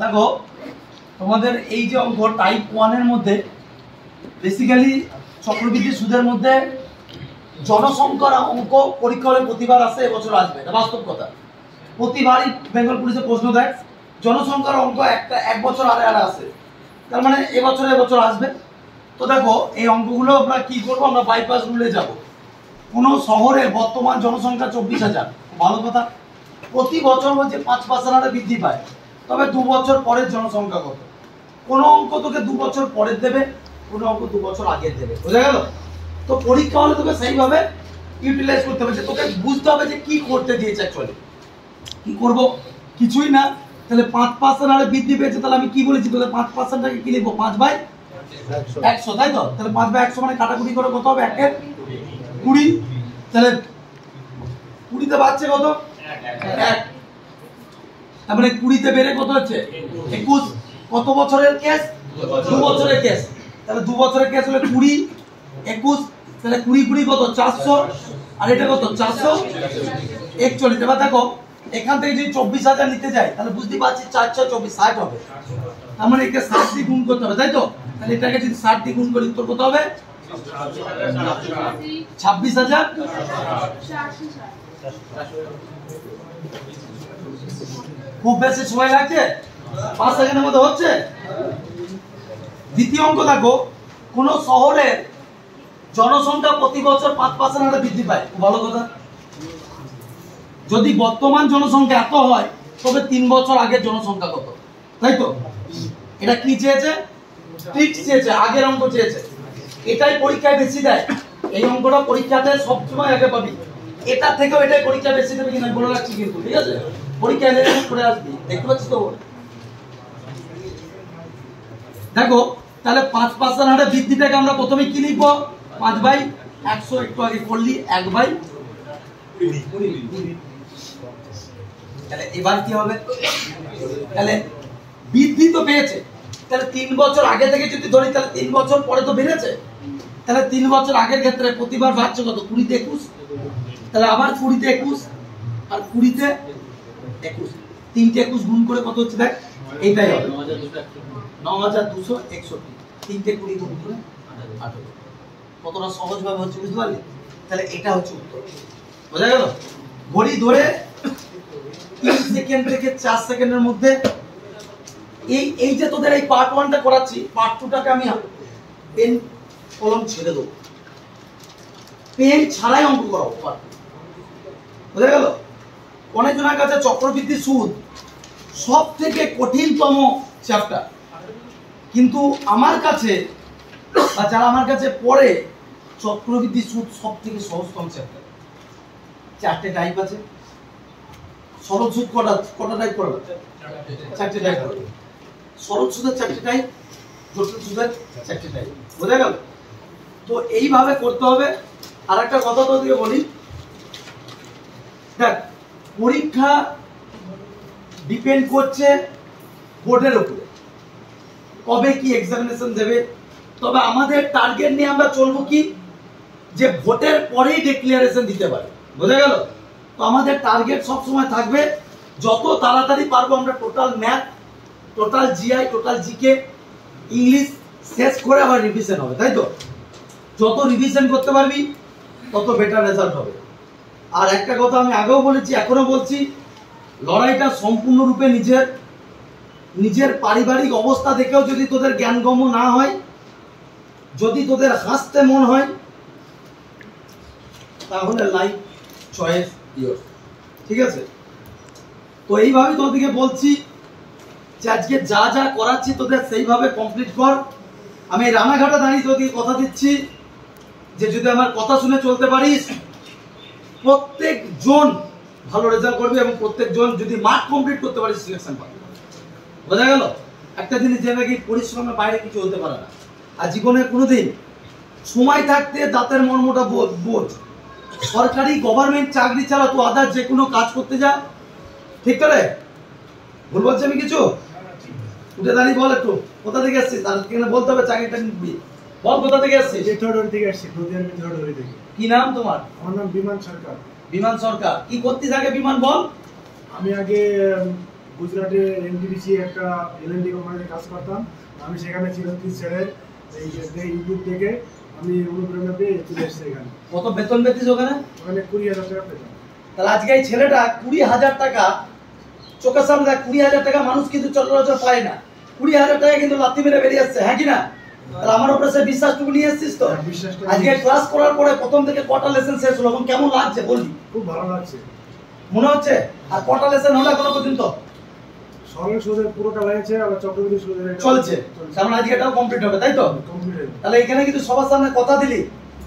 দেখো তোমাদের এই যে অঙ্ক টাইপ 1 এর মধ্যে বেসিক্যালি চক্রবৃদ্ধি সুদের মধ্যে জনসংখ্যার অঙ্ক পরীক্ষা হলে প্রতিবার আসে, এবছর আসবে, এটা বাস্তব কথা। প্রতিবারই বেঙ্গল পুলিশে প্রশ্ন দেয় জনসংখ্যার অঙ্ক এক বছর আড়ে আসে, তার মানে এবছর আসবে। তো দেখো এই অঙ্কগুলো আমরা কি করবো, আমরা বাইপাস রুলে যাব। কোনো শহরের বর্তমান জনসংখ্যা 24,000, ভালো কথা। প্রতি বছর বলছে 5% হারে বৃদ্ধি পায়, তবে 2 বছর পরের জনসংখ্যা কত? কোনো অঙ্ক তোকে 2 বছর পরের দেবে, কোনো অঙ্ক 2 বছর আগের দেবে, বোঝা গেল? তো পরীক্ষা হলে তোকে সেইভাবে ইউটিলাইজ করতে হবে, যে তোকে বুঝতে হবে যে কি করতে দিয়েছে অ্যাকচুয়ালি। কি করব? কিছুই না। তাহলে 5% হারে বৃদ্ধি পেয়েছে, তাহলে আমি কি বলেছি তোদের 5%টাকে কি লিখবো? 5/100, তাই তো? তাহলে 5/100 মানে কাটাকুটি করে কত হবে? 1 20। তাহলে 20তে বাড়ছে কত? 1। তার মানে 20তে বেড়ে কত হচ্ছে? 21। কত বছরের কেস? 2 বছরের কেস। তাহলে 2 বছরের কেস হলে 20 21, তাহলে 20 কত? 400, আর এটা কত? 441। এবার দেখো এখান থেকে যদি 24,000 নিতে যাই, তাহলে বুঝতে পারছি 424 60 হবে। তার মানে একে 60 দিয়ে গুণ করতে হবে, তাই তো? তাহলে এটাকে যদি 60 দিয়ে গুণ করি উত্তর কত হবে? 26,000। খুব বেশি সময় লাগছে, 5 সেকেন্ডের মধ্যে হচ্ছে। দ্বিতীয় অঙ্ক দেখো, কোন শহরের জনসংখ্যা প্রতি বছর 5% হারে বৃদ্ধি পায়, ভালো কথা। যদি বর্তমান জনসংখ্যা এত হয়, তবে 3 বছর আগের জনসংখ্যা কত, তাই তো? এটা কি চেয়েছে? ট্রিক্স চেয়েছে, আগের অঙ্ক চেয়েছে। এটাই পরীক্ষায় বেশি দেয়, এই অঙ্কটা পরীক্ষাতে সবসময় আগে পাবি। এটা থেকেও এটাই পরীক্ষা বেশি দেবে কিনা বলে রাখছি কিন্তু, ঠিক আছে? পরীক্ষা এলে করে আসবি, দেখতে পাচ্ছিস তো? দেখো তাহলে 5% হারে বৃদ্ধিটাকে আমরা প্রথমে কি লিখবো? 5/100, একটু আগে করলি 1/20। তাহলে এবার কি হবে? তাহলে বৃদ্ধি তো পেয়েছে, তাহলে 3 বছর আগে থেকে যদি ধরি, তাহলে 3 বছর পরে তো বেড়েছে। তাহলে 3 বছর আগের ক্ষেত্রে প্রতিবার বাড়ছে কত? 20তে 21। তাহলে আবার 20তে 21 আর 20তে 21, 3টে 21 গুণ করে কত হচ্ছে? দেখ এইটাই হবে 9,261। 3টে 20 গুণ করে 18। কতটা সহজ ভাবে হচ্ছে, বুঝতে পারলি? তাহলে এটা হচ্ছে উত্তর, বোঝা গেল? ঘড়ি ধরে 3 সেকেন্ড থেকে 4 সেকেন্ডের মধ্যে এই যে তোদের এই পার্ট 1টা করাচ্ছি, পার্ট 2টাকে আমি পেন কলম ছেড়ে দেবো, পেন ছাড়াই অঙ্ক করাবো। বোঝা গেল? অনেকজনের কাছে চক্রবৃদ্ধি সুদ সব থেকে কঠিনতম চ্যাপ্টার, কিন্তু আমার কাছে বা যারা আমার কাছে পড়ে, চক্রবৃদ্ধি সুদ সব থেকে সহজতম চ্যাপ্টার। 4টে টাইপ আছে। সরল সুদ কটা টাইপ করবে? 4টে টাইপ করবে। সরল সুদের 4টে টাইপ, জটিল সুদের 4টে টাইপ, বোঝা গেল? তো এইভাবে করতে হবে। আর একটা কথা তোদেরকে বলি, দেখ পরীক্ষা ডিপেন্ড করছে বোর্ডের উপরে, কবে কি এক্সামিনেশন দেবে। তবে আমাদের টার্গেট নিয়ে আমরা চলবো কি, যে ভোটের পরেই ডিক্লারেশন দিতে পারে, বোঝা গেল? তো আমাদের টার্গেট সবসময় থাকবে যত তাড়াতাড়ি পারবো আমরা total math, total GI, total GK, English শেষ করে আবার রিভিশন হবে, তাই তো? যত রিভিশন করতে পারবি তত বেটার রেজাল্ট হবে। আর একটা কথা আমি আগেও বলেছি, এখনো বলছি, লড়াইটা সম্পূর্ণরূপে নিজের পারিবারিক অবস্থা দেখেও যদি তোদের জ্ঞানগম্য না হয়, যদি তোদের হাসতে মন হয়, তাহলে লাইফ চয়েস ইয়োর, ঠিক আছে? তো এইভাবে তোদেরকে বলছি যে আজকে যা যা করাচ্ছি তোদের সেইভাবে কমপ্লিট কর। আমি রানাঘাটে দাঁড়িয়ে তোদেরকে কথা দিচ্ছি যে যদি আমার কথা শুনে চলতে পারিস, প্রত্যেকজন ভালো রেজাল্ট করবে এবং প্রত্যেকজন যদি মাঠ কমপ্লিট করতে পারিস সিলেকশন পাবে, বোঝা গেল? একটা জিনিস যে নাকি পরিশ্রমের বাইরে কিছু হতে পারে না। আর জীবনে কোনোদিন সময় থাকতে দাঁতের মর্মটা বোঝ। সরকারি গভর্নমেন্ট চাকরি ছাড়া তো আদার যে কোনো কাজ করতে যা, ঠিক করে? ভুল বলছি আমি কিছু? উঠে দাঁড়িয়ে বল একটু, কোথা থেকে এসছিস? আর বলতে হবে চাকরিটা নিবি, বল কোথা থেকে এসছিস? থেকে আসছি, থেকে। কি নাম তোমার? আমার নাম বিমান সরকার। বিমান সরকার। কি করতিস আগে বিমান, বল? আমি আগে গুজরাটে এনটিপিসি একটা এলএনডি কোম্পানিতে কাজ করতাম। আমি সেখানে চিরঞ্জিত স্যারের এই ইউটিউব থেকে আমি অনুপ্রেরণা পেয়ে চলে এসেছি এখানে। কত বেতন পেতিস ওখানে? ওখানে 20,000 টাকা পেতাম। তাহলে আজকে এই ছেলেটা 20,000 টাকা, চোখের সামনে দেখ 20,000 টাকা মানুষ কিন্তু চলাচল পায় না। 20,000 টাকা কিন্তু লাথি মেরে বেরিয়ে আসছে, হ্যাঁ কি না? তাহলে আমার উপরে সে বিশ্বাসটুকু নিয়ে এসেছিস তো? আজকে ক্লাস করার পরে প্রথম থেকে কটা লেসন শেষ হলো, এখন কেমন লাগছে বলবি? খুব ভালো লাগছে মনে হচ্ছে। আর কটা লেসন হলো এখনো পর্যন্ত? সরল সুদের পুরোটা লাগছে, আবার চক্রবৃদ্ধি সুদের চলছে। কারণ আজকে এটাও কমপ্লিট হবে, তাই তো? কমপ্লিট। তাহলে এখানে কিন্তু সবার সামনে কথা দিলি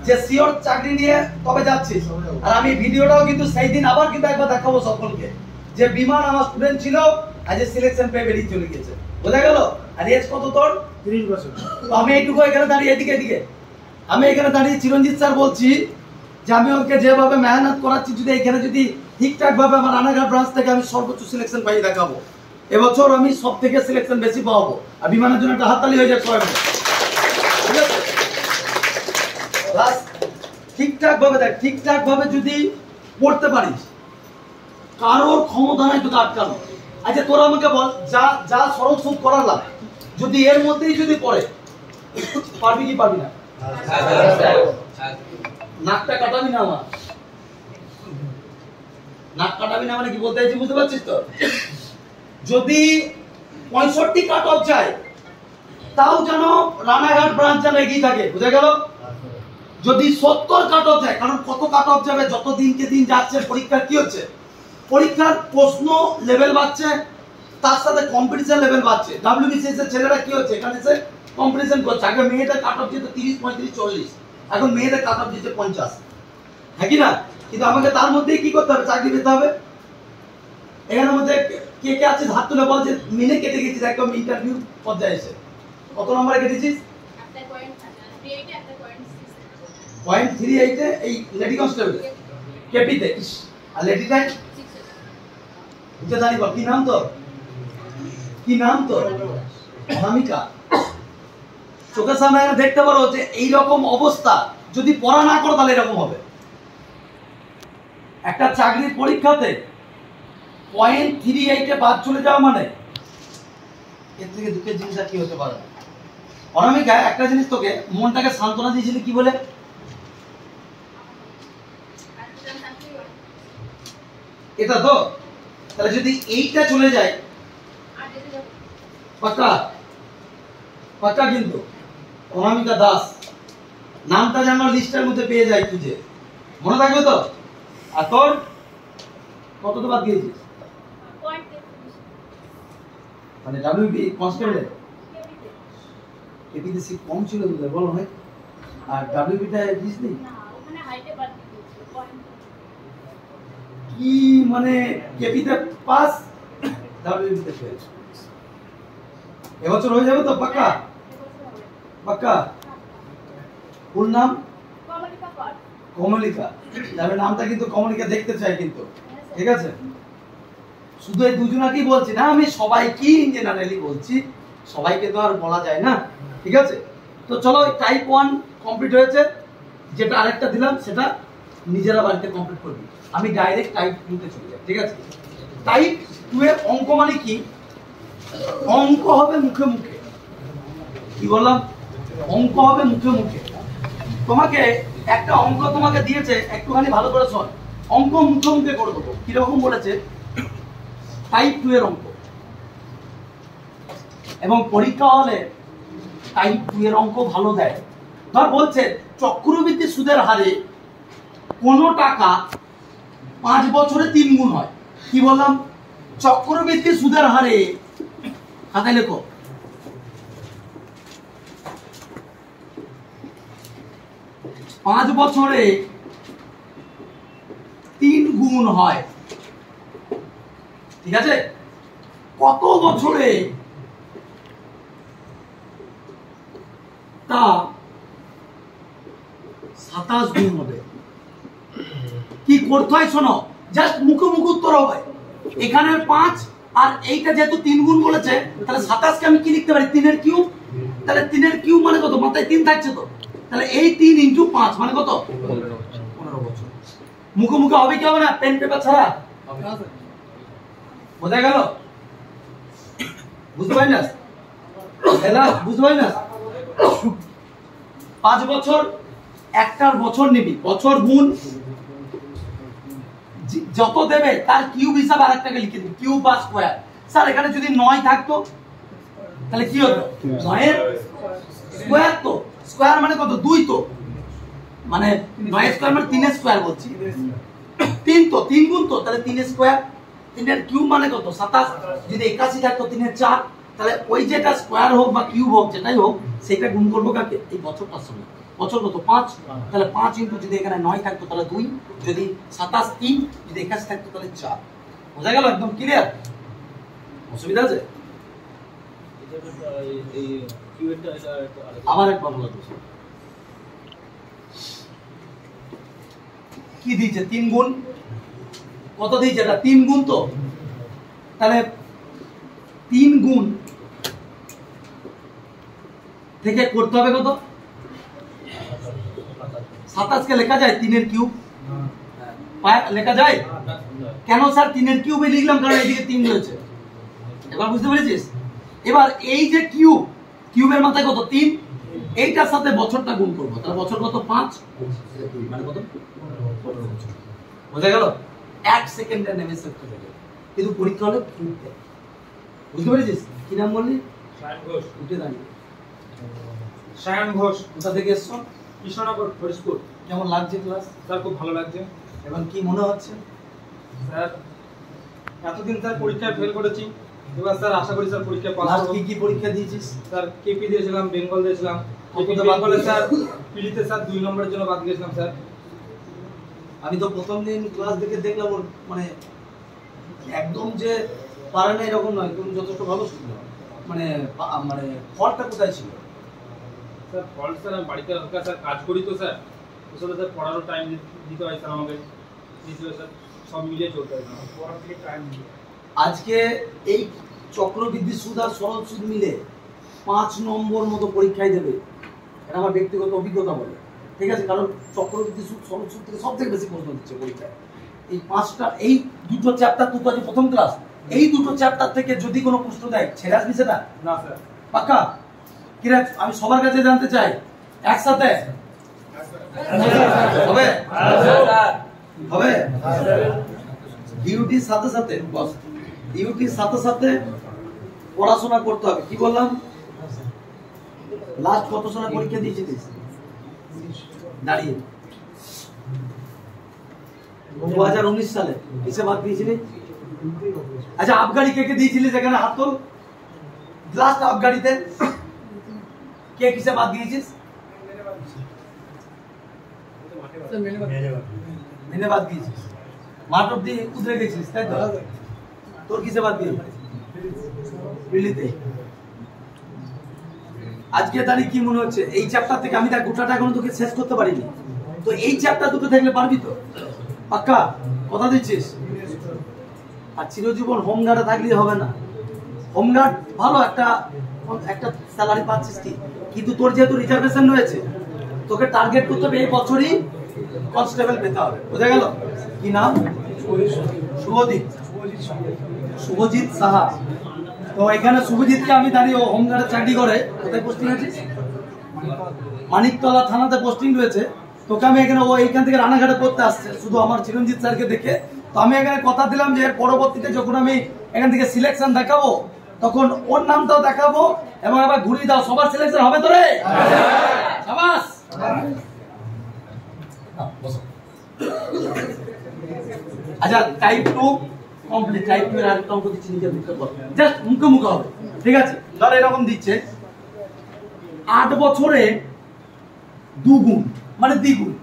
যে সিওর চাকরি নিয়ে তবে যাচ্ছিস। আর আমি ভিডিওটাও কিন্তু সেই দিন আবার কিন্তু একবার দেখাবো সকলকে, যে বিমান আমার স্টুডেন্ট ছিল, আজ সিলেকশন পেয়ে বেরিয়ে চলে গেছে, বোঝা গেল? আর এজ কত তোর? 30 বছর। তো আমি এইটুকু এখানে দাঁড়িয়ে এদিকে আমি এখানে দাঁড়িয়ে চিরঞ্জিত স্যার বলছি যে আমি ওকে যেভাবে মেহনত করাচ্ছি, যদি এখানে যদি ঠিকঠাক ভাবে আমার রানাঘাট ব্রাঞ্চ থেকে আমি সর্বোচ্চ সিলেকশন পাই দেখাবো, এবছর আমি সব থেকে সিলেকশন বেশি পাবো। আর বিমানের জন্য একটা হাততালি হয়ে যায় সবাই মিলে, ঠিক আছে? ঠিকঠাক ভাবে দেখ, ঠিকঠাক ভাবে যদি পড়তে পারিস, কারোর ক্ষমতা নাই তোকে আটকানো। আচ্ছা তোরা আমাকে বল, যা যা সরল সুদ করালাম, যদি এর মধ্যেই যদি পড়ে, পারবি কি পারবি না? নাকটা কাটাবি না আমার, নাক কাটাবি না মানে কি বলতে চাইছি বুঝতে পারছিস তো? যদি 65 কাট অফ যায়, তাও যেন রানাঘাট ব্রাঞ্চ যেন এগিয়ে থাকে, বুঝা গেল? যদি 70 কাট অফ যায়, কারণ কত কাট অফ যাবে, যত দিনকে দিন যাচ্ছে পরীক্ষার কি হচ্ছে, পরীক্ষার প্রশ্ন লেভেল বাড়ছে, তার সাথে কম্পিটিশন লেভেল বাড়ছে। ডাব্লিউবিসিএস এর ছেলেরা কি হচ্ছে, এখানে এসে কম্পিটিশন করছে। আগে মেয়েদের কাট অফ যেত 30, 35, 40, এখন মেয়েদের কাট অফ যেতে 50, হ্যাঁ কি না? কিন্তু আমাকে তার মধ্যেই কি করতে হবে, চাকরি পেতে হবে। এখানের মধ্যে কে কে আছিস হাত তুলে বল যে মিনে কেটে গেছিস একদম ইন্টারভিউ পর্যায়ে এসে। কত নম্বরে কেটেছিস? 0.38 এই লেডি কনস্টেবল কেপিতে। আর লেডিটাই উঠে দাঁড়িয়ে বল, কি নাম তোর? কি নাম তোর? অনামিকা। চোখের সামনে দেখতে পারো যে এইরকম অবস্থা যদি পড়া না করো তাহলে এরকম হবে। একটা চাকরির পরীক্ষাতে 0.38 বাদ চলে যাওয়া মানে এর থেকে দুঃখের জিনিস আর কি হতে পারে না। অনামিকা, একটা জিনিস তোকে মনটাকে সান্ত্বনা দিয়েছিলি কি বলে? এটা তো, তাহলে যদি এইটা চলে যায়, পাক্কা পাক্কা কিন্তু অনামিকা দাস নামটা যেন লিস্টের মধ্যে পেয়ে যায় খুঁজে, মনে থাকবে তো? আর তোর কত তো বাদ দিয়েছিস? মানে ডাব্লিউবি কনস্টেবল কেপিতে সিট কম ছিল তোদের, বলো ভাই। আর ডাব্লিউবিটা দিস নি কি, মানে কেপিতে পাস, ডাব্লিউবিতে ফেল। এবছর হয়ে যাবে তো পাক্কা? পাক্কা? ফুল নাম? কমলিকা। তবে নামটা কিন্তু কমলিকা দেখতে চাই কিন্তু, ঠিক আছে? শুধু এই দুজনাকেই বলছি না, আমি সবাইকে জেনারেলি বলছি, সবাইকে তো আর বলা যায় না, ঠিক আছে? তো চলো, টাইপ 1 কমপ্লিট হয়েছে, যেটা আরেকটা দিলাম সেটা নিজেরা বাড়িতে কমপ্লিট করবি। আমি ডাইরেক্ট টাইপ 2 তে চলে যাই, ঠিক আছে? টাইপ 2 এর অঙ্ক মানে কি? অঙ্ক হবে মুখে মুখে। কি বললাম? অঙ্ক হবে মুখে মুখে। তোমাকে একটা অঙ্ক তোমাকে দিয়েছে, একটুখানি ভালো করে শোন। অঙ্ক মুখে মুখে করে দেবো। কিরকম বলেছে? টাইপ 2 এর অঙ্ক। এবং পরীক্ষা হলে টাইপ 2 এর অঙ্ক ভালো দেয়। ধর বলছে চক্রবৃদ্ধি সুদের হারে কোনো টাকা 5 বছরে 3 গুণ হয়। কি বললাম? চক্রবৃদ্ধি সুদের হারে, খাতায় লেখো, 5 বছরে 3 গুণ হয়, ঠিক আছে? কত বছরে তা 27 গুণ হবে। কি করতে হয় শোনো, জাস্ট মুখে মুখে উত্তর হবে। এখানের 5 আর এইটা যেহেতু 3 গুণ বলেছে, তাহলে 27 কে আমি কি লিখতে পারি? 3 এর কিউব। তাহলে 3 এর কিউব মানে কত? মাথায় 3 থাকছে তো, তাহলে এই 3 × 5 মানে কত? 15 বছর। মুখে মুখে হবে কি হবে না? পেন পেপার ছাড়া বোঝা গেল? বুঝতে পারি না এলা বুঝতে পারি না 5 বছর একটার বছর নিবি বছর গুণ যত দেবে তার কিউব হিসাবে আরেকটাকে লিখে দিবি কিউব বা স্কয়ার স্যার এখানে যদি 9 থাকতো তাহলে কি হতো 9 এর স্কয়ার তো স্কয়ার মানে কত 2 তো মানে 9 এর স্কয়ার মানে 3 এর স্কয়ার বলছি 3 তো 3 গুণ তো তাহলে 3 এর স্কয়ার 3 এর কিউব মানে কত 27 যদি 81 থাকতো 3 এর 4 তাহলে ওই যেটা স্কয়ার হোক বা কিউব হোক যেটাই হোক সেটা গুণ করব কাকে এই বছরটার সঙ্গে বছর কত 5 তাহলে 5 ইনটু যদি এখানে 9 থাকতো তাহলে 2 যদি 27 3 যদি 81 থাকতো তাহলে 4 বোঝা গেল একদম ক্লিয়ার অসুবিধা আছে এই কিউএটা আবার একবার বলো তো কি দিয়েছে 3 গুণ কত দিয়েছে এটা 3 গুণ তো তাহলে 3 গুণ থেকে করতে হবে কত 27 কে লেখা যায় 3 এর কিউব লেখা যায় কেন স্যার 3 এর কিউবে লিখলাম কারণ এইদিকে 3 রয়েছে এবার বুঝতে পেরেছিস এবার এই যে কিউব কিউবের মাথায় কত 3 এইটার সাথে বছরটা গুণ করব তাহলে বছর কত 5 মানে কত বোঝা গেল 1 সেকেন্ডে নেমে করতে হবে কিন্তু পরীক্ষা হলে বুঝতে পেরেছিস কি নাম বললি সায়ন ঘোষ উঠে দাঁড়িয়ে সায়ন ঘোষ কোথা থেকে এসছো কৃষ্ণনগর ফরিদপুর কেমন লাগছে ক্লাস স্যার খুব ভালো লাগছে এবং কি মনে হচ্ছে স্যার এতদিন স্যার পরীক্ষায় ফেল করেছি এবার স্যার আশা করি স্যার পরীক্ষায় পাস লাস্ট করব কি কি পরীক্ষা দিয়েছিস স্যার কেপি দিয়েছিলাম বেঙ্গল দিয়েছিলাম কতটা বাদ বেঙ্গলে দিয়েছিস? স্যার পিলিতে স্যার 2 নম্বরের জন্য বাদ গিয়েছিলাম স্যার আমি তো প্রথম দিন ক্লাস দেখে দেখলাম ওর মানে একদম যে পারে না এরকম নয় তুমি যথেষ্ট ভালো শুনলে মানে মানে ফলটা কোথায় ছিল স্যার ফল্ট স্যার আমি বাড়িতে হালকা স্যার কাজ করি তো স্যার আসলে স্যার পড়ারও টাইম দিতে হয় স্যার আমাকে দিতে হয় স্যার সব মিলিয়ে চলতে হয় স্যার পড়ার থেকে টাইম দিতে আজকে এই চক্রবৃদ্ধি সুদ আর সরল সুদ মিলে 5 নম্বর মতো পরীক্ষায় দেবে এটা আমার ব্যক্তিগত অভিজ্ঞতা বলে ঠিক আছে কারণ চক্রবৃদ্ধি সুদ সরল সুদ থেকে সব থেকে বেশি প্রশ্ন দিচ্ছে পরীক্ষায় এই 5টা এই দুটো চ্যাপ্টার তো আজ প্রথম ক্লাস এই দুটো চ্যাপ্টার থেকে যদি কোনো প্রশ্ন দেয় ছেড়ে আসবি সেটা না স্যার পাক্কা কিরা আমি সবার কাছে জানতে চাই একসাথে হবে হবে ডিউটির সাথে সাথে বস ডিউটির সাথে সাথে পড়াশোনা করতে হবে কি বললাম লাস্ট কত সালে পরীক্ষা দিয়েছিলিস দাঁড়িয়ে 2019 সালে কিসে বাদ দিয়েছিলি আচ্ছা আবগাড়ি কে কে দিয়েছিলি যেখানে হাত তোল লাস্ট আবগাড়িতে কে কিসে বাদ দিয়েছিস মেনে বাদ দিয়েছিস মাঠ অব্দি উতরে গেছিস তাই তো তোর কিসে বাদ দিয়ে বিলিতে আজকে তারিখ কি মনে হচ্ছে এই চ্যাপ্টার থেকে আমি তার গোটাটা এখনো তোকে শেষ করতে পারিনি তো এই চ্যাপ্টার দুটো থাকলে পারবি তো পাক্কা কথা দিচ্ছিস আর চিরজীবন হোমগার্ডে থাকলেই হবে না হোমগার্ড ভালো একটা একটা স্যালারি পাচ্ছিস কি কিন্তু তোর যেহেতু রিজার্ভেশন রয়েছে তোকে টার্গেট করতে হবে এই বছরই কনস্টেবল পেতে হবে বোঝা গেল কি নাম শুভজিৎ সাহা তো এখানে শুভজিৎকে আমি দাঁড়িয়ে হোমগার্ডে চাকরি করে কোথায় পোস্টিং আছে মানিকতলা থানাতে পোস্টিং রয়েছে তোকে আমি এখানে ও এইখান থেকে রানাঘাটে করতে আসছে শুধু আমার চিরঞ্জিত স্যারকে দেখে তো আমি এখানে কথা দিলাম যে এর পরবর্তীতে যখন আমি এখান থেকে সিলেকশন দেখাবো তখন ওর নামটাও দেখাবো এবং আবার ঘুরিয়ে দাও সবার সিলেকশন হবে তো রে শাবাশ আচ্ছা টাইপ 2 কমপ্লিট টাইপ 2 এর আরেকটা অঙ্ক দিচ্ছি নিজে লিখতে পারো জাস্ট মুখে মুখে হবে ঠিক আছে ধর এরকম দিচ্ছে 8 বছরে 2 গুণ মানে দ্বিগুণ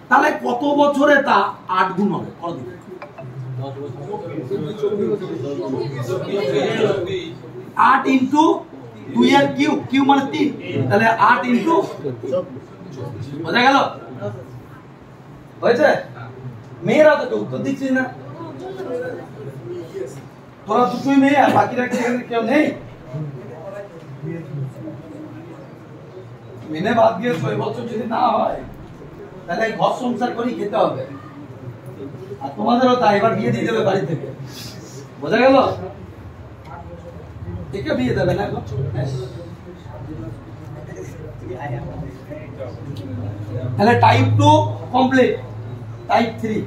তাহলে কত বছরে তা 8 গুণ হবে কত দিন 8 ইনটু 2 এর কিউব কিউব মানে 3 তাহলে 8 ইনটু বোঝা গেল হয়েছে মেয়েরা তো উত্তর দিচ্ছিস না তোরা দুটোই মেয়ে আর বাকিরা কেউ নেই মেনে বাদ গিয়ে 6 বছর যদি না হয় তাহলে এই ঘর সংসার করেই খেতে হবে আর তোমাদেরও তাই এবার বিয়ে দিয়ে দেবে বাড়ি থেকে বোঝা গেল একে বিয়ে দেবে না এখন? তাহলে টাইপ 2 কমপ্লিট, টাইপ 3